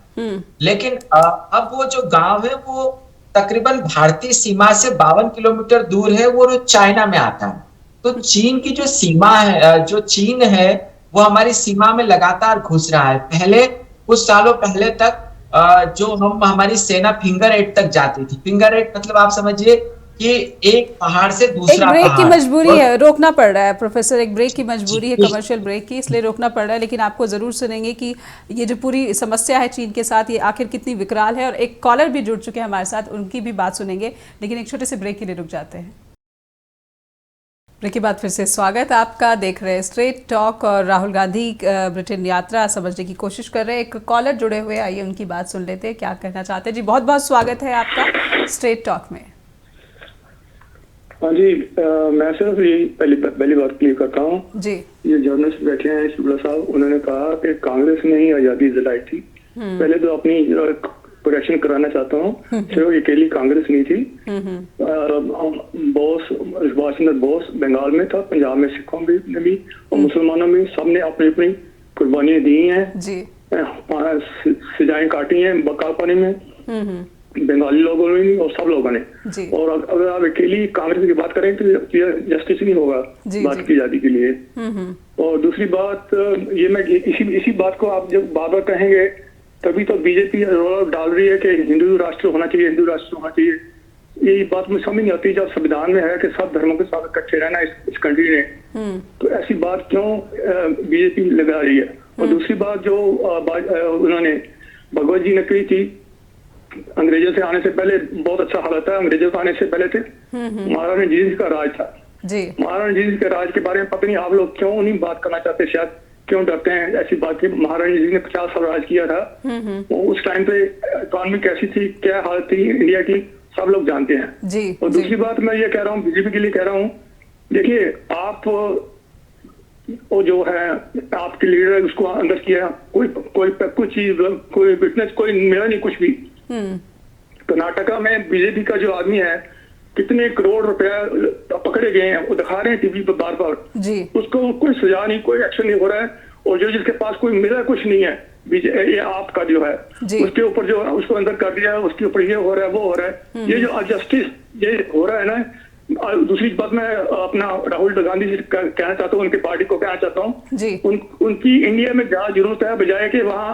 लेकिन अब वो जो गांव है वो तकरीबन भारतीय सीमा से 52 किलोमीटर दूर है, वो चाइना में आता है। तो चीन की जो सीमा है, जो चीन है वो हमारी सीमा में लगातार घुस रहा है। पहले कुछ सालों पहले तक जो हमारी सेना फिंगर 8 तक जाती थी। फिंगर 8 मतलब आप समझिए कि एक पहाड़ से दूसरा एक ब्रेक की मजबूरी है, रोकना पड़ रहा है प्रोफेसर, एक ब्रेक की मजबूरी है, कमर्शियल ब्रेक की, इसलिए रोकना पड़ रहा है। लेकिन आपको जरूर सुनेंगे कि ये जो पूरी समस्या है चीन के साथ, ये आखिर कितनी विकराल है। और एक कॉलर भी जुड़ चुके हैं हमारे साथ, उनकी भी बात सुनेंगे, लेकिन एक छोटे से ब्रेक के लिए रुक जाते हैं। ब्रेक के बाद फिर से स्वागत आपका, देख रहे हैं स्ट्रेट टॉक, और राहुल गांधी ब्रिटेन यात्रा समझने की कोशिश कर रहे हैं। एक कॉलर जुड़े हुए, आइए उनकी बात सुन लेते हैं, क्या कहना चाहते हैं। जी बहुत बहुत स्वागत है आपका स्ट्रेट टॉक में। हाँ जी, मैं सिर्फ यही पहली बात क्लियर करता हूँ जी। ये जर्नलिस्ट बैठे हैं शुक्ला साहब, उन्होंने कहा कि कांग्रेस ने ही आजादी दिलाई थी। पहले तो अपनी करेक्शन कराना चाहता हूँ। सिर्फ अकेली कांग्रेस नहीं थी, बोस, सुभाष चंद्र बोस बंगाल में था, पंजाब में सिखों ने भी और मुसलमानों में सबने अपनी अपनी कुर्बानियां दी हैं, सजाएं काटी हैं बकाल पानी में, बंगाली लोगों ने भी और सब लोगों ने। और अगर आप अकेली कांग्रेस की बात करें तो जस्टिस नहीं होगा बात की आजादी के लिए। और दूसरी बात ये, मैं इसी बात को आप जब बार बार कहेंगे तभी तो बीजेपी रोल डाल रही है कि हिंदू राष्ट्र होना चाहिए, हिंदू राष्ट्र होना चाहिए। ये बात मुझे समझ नहीं आती, जब संविधान में है कि सब धर्मों के साथ इकट्ठे रहना इस कंट्री ने, तो ऐसी बात क्यों बीजेपी लगा रही है। और दूसरी बात जो उन्होंने भगवत जी ने कही थी, अंग्रेजों से आने से पहले बहुत अच्छा हालत है, अंग्रेजों से आने से पहले थे महाराणा रंजीत जी का राज था। महाराणा रंजीत जी के राज के बारे में पता नहीं आप लोग क्यों नहीं बात करना चाहते, शायद क्यों डरते हैं ऐसी बात की। महाराणा जी ने 50 साल राज किया था, उस टाइम पे इकोनॉमी कैसी थी, क्या हालत थी इंडिया की, सब लोग जानते हैं। और दूसरी बात मैं ये कह रहा हूँ, बीजेपी के लिए कह रहा हूँ, देखिए आप वो जो है आपके लीडर उसको अंदर किया, कोई चीज कोई विटनेस कोई मिला नहीं कुछ भी। कर्नाटका में बीजेपी का जो आदमी है कितने करोड़ रुपया पकड़े गए हैं, वो दिखा रहे हैं टीवी पर बार बार, उसको कोई सजा नहीं, कोई एक्शन नहीं हो रहा है। और जो जिसके पास कोई मिला कुछ नहीं है, ये आपका जो है उसके ऊपर जो उसको अंदर कर दिया, उसके ऊपर ये हो रहा है वो हो रहा है, ये जो जस्टिस ये हो रहा है ना। दूसरी बात मैं अपना राहुल गांधी जी कहना चाहता हूँ, उनकी पार्टी को कहना चाहता हूँ, उनकी इंडिया में जहाँ जरूरत है, बजाय कि वहाँ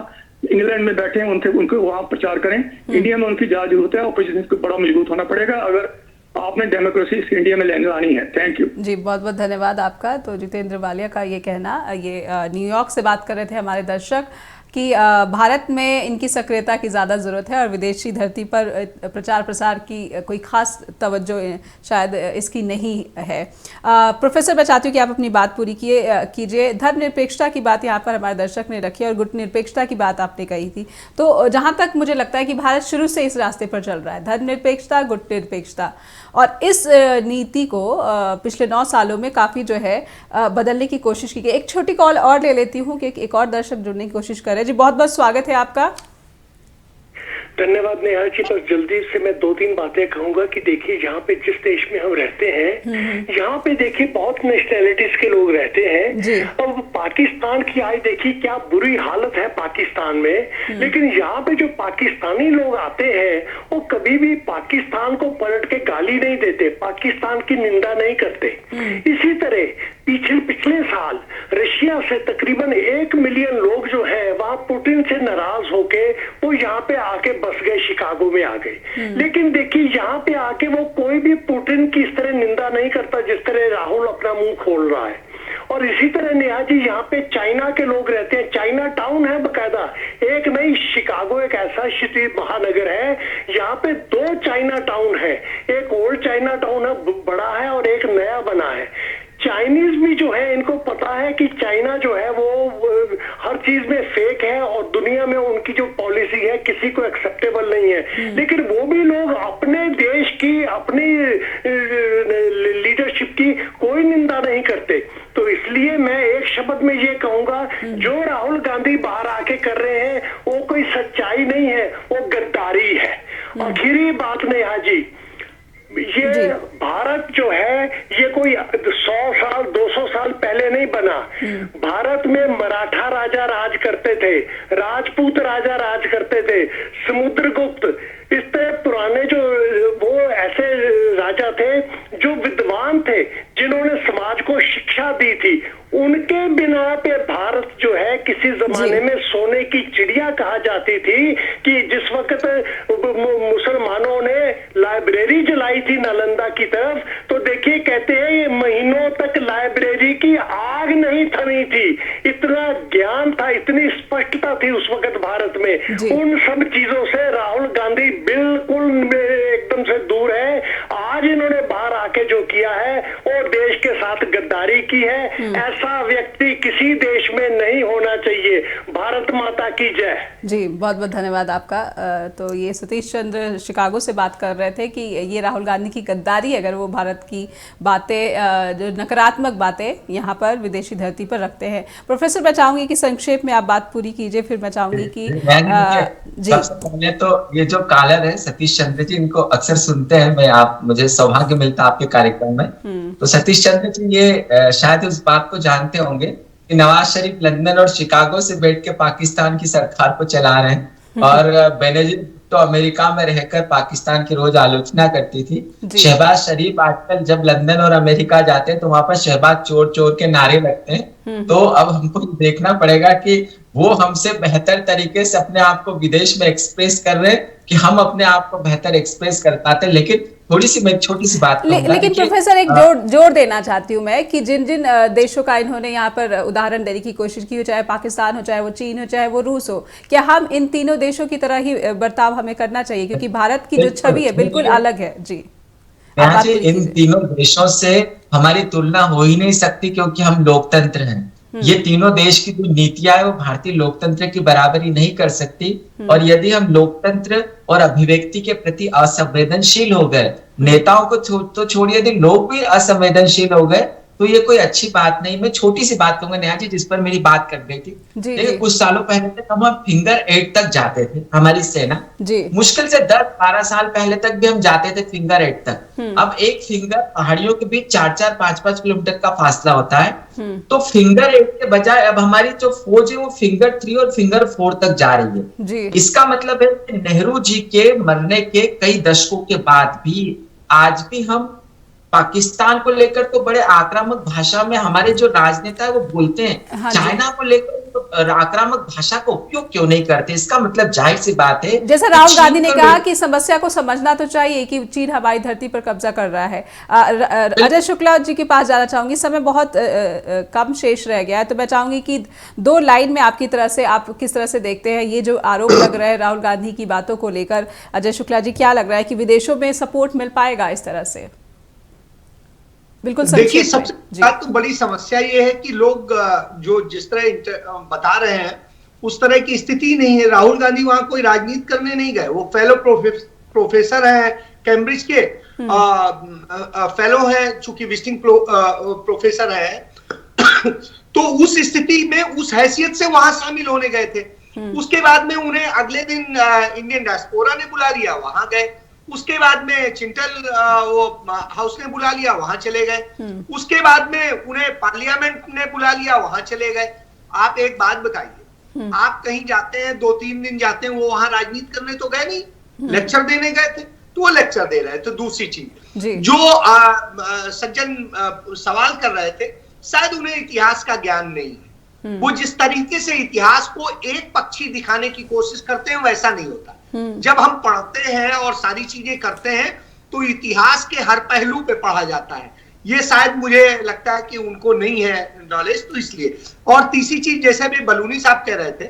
इंग्लैंड में बैठे हैं उनको वहाँ प्रचार करें। इंडिया में उनकी जहाँ जरूरत है, ऑपोजिशन को बड़ा मजबूत होना पड़ेगा अगर आपने डेमोक्रेसी इंडिया में लेने आनी है। थैंक यू जी, बहुत बहुत धन्यवाद आपका। तो जितेंद्र वालिया का ये कहना, ये न्यूयॉर्क से बात कर रहे थे हमारे दर्शक कि भारत में इनकी सक्रियता की ज़्यादा ज़रूरत है और विदेशी धरती पर प्रचार प्रसार की कोई ख़ास तवज्जो शायद इसकी नहीं है। प्रोफेसर, मैं चाहती हूँ कि आप अपनी बात पूरी कीजिए। धर्मनिरपेक्षता की बात यहाँ पर हमारे दर्शक ने रखी और गुटनिरपेक्षता की बात आपने कही थी, तो जहाँ तक मुझे लगता है कि भारत शुरू से इस रास्ते पर चल रहा है, धर्मनिरपेक्षता, गुटनिरपेक्षता, और इस नीति को पिछले 9 सालों में काफ़ी जो है बदलने की कोशिश की गई। एक छोटी कॉल और ले लेती हूँ कि एक और दर्शक जुड़ने की कोशिश करे। जी, बहुत बहुत स्वागत है आपका। धन्यवाद नेहा जी। बस जल्दी से मैं 2-3 बातें कहूंगा कि देखिए यहाँ पे जिस देश में हम रहते हैं, यहाँ पे देखिए बहुत नेशनैलिटीज के लोग रहते हैं। अब पाकिस्तान की आज देखिए क्या बुरी हालत है पाकिस्तान में, लेकिन यहाँ पे जो पाकिस्तानी लोग आते हैं वो कभी भी पाकिस्तान को पलट के गाली नहीं देते, पाकिस्तान की निंदा नहीं करते। इसी तरह पिछले साल रशिया से तकरीबन 1 मिलियन लोग जो है वहां पुतिन से नाराज होके वो यहाँ पे आके बस गए, शिकागो में आ गए। लेकिन देखिए यहाँ पे आके वो कोई भी पुतिन की इस तरह निंदा नहीं करता जिस तरह राहुल अपना मुंह खोल रहा है। और इसी तरह नेहा जी यहाँ पे चाइना के लोग रहते हैं, चाइना टाउन है बकायदा, एक नहीं, शिकागो एक ऐसा सिटी महानगर है, यहाँ पे 2 चाइना टाउन है, एक ओल्ड चाइना टाउन है बड़ा है और एक नया बना है। चाइनीज भी जो है इनको पता है कि चाइना जो है वो हर चीज में फेक है और दुनिया में उनकी जो पॉलिसी है किसी को एक्सेप्टेबल नहीं है, लेकिन वो भी लोग अपने देश की अपनी लीडरशिप की कोई निंदा नहीं करते। तो इसलिए मैं एक शब्द में ये कहूंगा, जो राहुल गांधी बाहर आके कर रहे हैं वो कोई सच्चाई नहीं है, वो गद्दारी है। आखिरी बात नेहा जी, ये भारत जो है ये कोई 100 साल 200 साल पहले नहीं बना। भारत में मराठा राजा राज करते थे, राजपूत राजा राज करते थे, समुद्रगुप्त, इस तरह पुराने जो वो ऐसे राजा थे जो विद्वान थे, जिन्होंने समाज को शिक्षा दी थी। उनके बिना पे भारत जो है किसी जमाने में सोने की चिड़िया कहा जाती थी कि जिस वक्त मुसलमानों ने लाइब्रेरी जलाई थी नालंदा की तरफ, तो देखिए कहते हैं ये महीनों तक लाइब्रेरी की आग नहीं थमी थी, इतना ज्ञान था, इतनी स्पष्टता थी उस वक्त भारत में। उन सब चीजों से राहुल गांधी बिल्कुल एकदम से दूर है। आज इन्होंने बाहर आके जो किया है वो देश के साथ गद्दारी की है। ऐसा व्यक्ति किसी देश में नहीं होना चाहिए। रहिए। भारत माता की जय। जी, बहुत बहुत धन्यवाद आपका। तो ये सतीश चंद्र शिकागो से बात कर रहे थे कि ये राहुल गांधी की गद्दारी, अगर वो भारत की बातें, जो नकारात्मक बातें यहाँ पर विदेशी धरती पर रखते हैं। प्रोफेसर, मैं चाहूंगी कि संक्षेप में आप बात पूरी कीजिए, फिर मैं चाहूंगी कि जी। सबसे पहले तो ये जो कॉलर है सतीश चंद्र जी, इनको अक्सर सुनते हैं मुझे सौभाग्य मिलता आपके कार्यक्रम में। तो सतीश चंद्र जी ये शायद उस बात को जानते होंगे कि नवाज शरीफ लंदन और शिकागो से बैठ के पाकिस्तान की सरकार को चला रहे हैं, और बेनजीर तो अमेरिका में रहकर पाकिस्तान की रोज आलोचना करती थी। शहबाज शरीफ आजकल जब लंदन और अमेरिका जाते हैं तो वहां पर शहबाज चोर चोर के नारे लगते हैं। तो अब हमको देखना पड़ेगा कि वो हमसे बेहतर तरीके से अपने आप को विदेश में एक्सप्रेस कर रहे हैं कि हम अपने आप को बेहतर एक्सप्रेस कर पाते हैं। लेकिन मैं छोटी सी बात लेकिन प्रोफेसर, एक जोड़ देना चाहती हूँ मैं कि जिन जिन देशों का इन्होंने यहाँ पर उदाहरण देने की कोशिश की हो, चाहे पाकिस्तान हो, चाहे वो चीन हो, चाहे वो रूस हो, क्या हम इन तीनों देशों की तरह ही बर्ताव हमें करना चाहिए? क्योंकि भारत की जो छवि है बिल्कुल अलग है। जी, इन तीनों देशों से हमारी तुलना हो ही नहीं सकती, क्योंकि हम लोकतंत्र हैं। ये तीनों देश की जो नीतियां है वो भारतीय लोकतंत्र की बराबरी नहीं कर सकती। और यदि हम लोकतंत्र और अभिव्यक्ति के प्रति असंवेदनशील हो गए, नेताओं को तो छोड़िए, यदि लोग भी असंवेदनशील हो गए, तो ये कोई अच्छी बात नहीं। मैं छोटी सी बात कहूंगा नेहा जी, जिस पर मेरी बात कर गई थी। देखिए, कुछ सालों पहले तक हम फिंगर 8 तक जाते थे, हमारी सेना मुश्किल से 10-12 साल पहले तक भी हम जाते थे फिंगर 8 तक। अब एक फिंगर पहाड़ियों के बीच 4-4, 5-5 किलोमीटर का फासला होता है। तो फिंगर 8 के बजाय अब हमारी जो फौज है वो फिंगर 3 और फिंगर 4 तक जा रही है। इसका मतलब है कि नेहरू जी के मरने के कई दशकों के बाद भी आज भी हम पाकिस्तान को लेकर तो बड़े आक्रामक भाषा में हमारे जो राजनेता है वो बोलते हैं। हाँ, चाइना को लेकर तो आक्रामक भाषा का उपयोग क्यों नहीं करते? इसका मतलब जाहिर सी बात है, जैसा राहुल गांधी ने कहा कि समस्या को समझना तो चाहिए कि चीन हमारी धरती पर कब्जा कर रहा है। अजय शुक्ला जी के पास जाना चाहूंगी, समय बहुत कम शेष रह गया है, तो मैं चाहूंगी कि 2 लाइन में आपकी तरह से आप किस तरह से देखते हैं ये जो आरोप लग रहा है राहुल गांधी की बातों को लेकर। अजय शुक्ला जी, क्या लग रहा है कि विदेशों में सपोर्ट मिल पाएगा इस तरह से? बिल्कुल, देखिए, सबसे तो बड़ी समस्या ये है कि लोग जो जिस तरह बता रहे हैं उस तरह की स्थिति नहीं है। राहुल गांधी वहां कोई राजनीति करने नहीं गए, वो फेलो प्रोफेसर हैं कैम्ब्रिज के, फेलो है, चूंकि विजिटिंग प्रोफेसर है। तो उस स्थिति में उस हैसियत से वहां शामिल होने गए थे। उसके बाद में उन्हें अगले दिन इंडियन डायस्पोरा ने बुला लिया, वहां गए। उसके बाद में चिंटल हाउस ने बुला लिया, वहां चले गए। उसके बाद में उन्हें पार्लियामेंट ने बुला लिया, वहां चले गए। आप एक बात बताइए, आप कहीं जाते हैं 2-3 दिन जाते हैं, वो वहां राजनीति करने तो गए नहीं, लेक्चर देने गए थे, तो वो लेक्चर दे रहे थे। दूसरी चीज जो सज्जन सवाल कर रहे थे, शायद उन्हें इतिहास का ज्ञान नहीं है। वो जिस तरीके से इतिहास को एक पक्षी दिखाने की कोशिश करते हैं वैसा नहीं होता। जब हम पढ़ते हैं और सारी चीजें करते हैं तो इतिहास के हर पहलू पे पढ़ा जाता है। ये शायद मुझे लगता है कि उनको नहीं है नॉलेज, तो इसलिए। और तीसरी चीज, जैसे भी बलूनी साहब कह रहे थे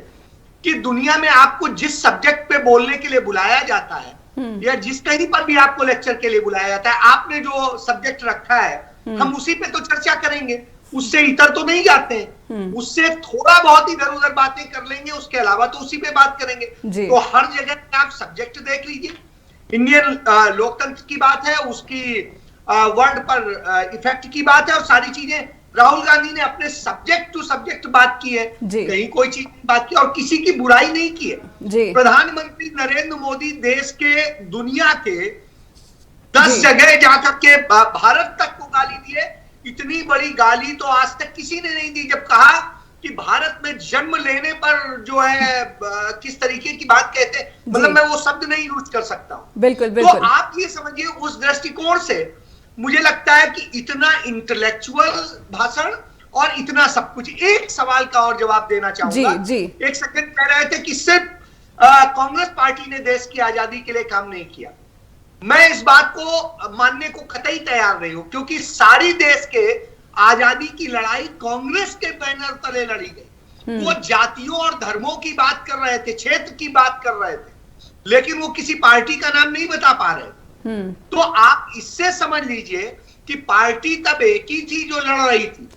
कि दुनिया में आपको जिस सब्जेक्ट पे बोलने के लिए बुलाया जाता है या जिस कहीं पर भी आपको लेक्चर के लिए बुलाया जाता है, आपने जो सब्जेक्ट रखा है हम उसी पे तो चर्चा करेंगे, उससे इतर तो नहीं जाते हैं। उससे थोड़ा बहुत इधर उधर बातें कर लेंगे, उसके अलावा तो उसी पे बात करेंगे। तो हर जगह आप सब्जेक्ट देख लीजिए। इंडियन लोकतंत्र की बात है, उसकी वर्ल्ड पर इफेक्ट की बात है, और सारी चीजें राहुल गांधी ने अपने सब्जेक्ट टू सब्जेक्ट बात की है, कहीं कोई चीज बात की और किसी की बुराई नहीं की है। प्रधानमंत्री नरेंद्र मोदी देश के दुनिया के 10 जगह जाकर के भारत तक को गाली दिए। इतनी बड़ी गाली तो आज तक किसी ने नहीं दी। जब कहा कि भारत में जन्म लेने पर जो है किस तरीके की बात कहते हैं, मतलब मैं वो शब्द नहीं यूज कर सकता हूं। बिल्कुल। तो आप ये समझिए, उस दृष्टिकोण से मुझे लगता है कि इतना इंटेलेक्चुअल भाषण और इतना सब कुछ। एक सवाल का और जवाब देना चाहूंगा। एक सेकंड, कह रहे थे कि सिर्फ कांग्रेस पार्टी ने देश की आजादी के लिए काम नहीं किया। मैं इस बात को मानने को कतई तैयार नहीं हूं, क्योंकि सारी देश के आजादी की लड़ाई कांग्रेस के बैनर तले लड़ी गई। वो जातियों और धर्मों की बात कर रहे थे, क्षेत्र की बात कर रहे थे, लेकिन वो किसी पार्टी का नाम नहीं बता पा रहे। तो आप इससे समझ लीजिए कि पार्टी तब एक ही थी जो लड़ रही थी।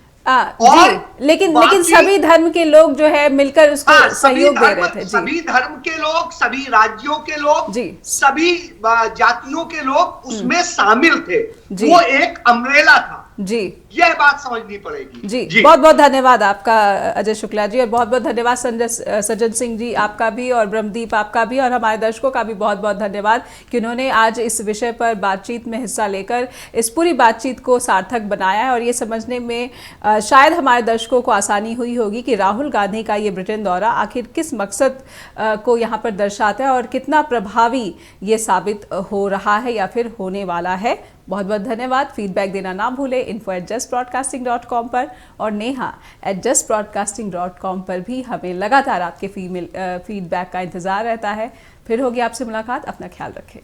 जी, लेकिन सभी धर्म के लोग जो है मिलकर उसको सहयोग दे रहे थे। सभी धर्म के लोग, सभी राज्यों के लोग, सभी जातियों के लोग उसमें शामिल थे। वो एक अम्ब्रेला था जी, यह बात समझनी पड़ेगी। जी, बहुत बहुत धन्यवाद आपका अजय शुक्ला जी, और बहुत बहुत धन्यवाद सज्जन सिंह जी आपका भी, और ब्रह्मदीप आपका भी, और हमारे दर्शकों का भी बहुत बहुत धन्यवाद कि उन्होंने आज इस विषय पर बातचीत में हिस्सा लेकर इस पूरी बातचीत को सार्थक बनाया है। और ये समझने में शायद हमारे दर्शकों को आसानी हुई होगी कि राहुल गांधी का ये ब्रिटेन दौरा आखिर किस मकसद को यहाँ पर दर्शाता है और कितना प्रभावी ये साबित हो रहा है या फिर होने वाला है। बहुत बहुत धन्यवाद। फीडबैक देना ना भूलें info@justbroadcasting.com पर, और neha@justbroadcasting.com पर भी हमें लगातार आपके फीडबैक का इंतजार रहता है। फिर होगी आपसे मुलाकात, अपना ख्याल रखें।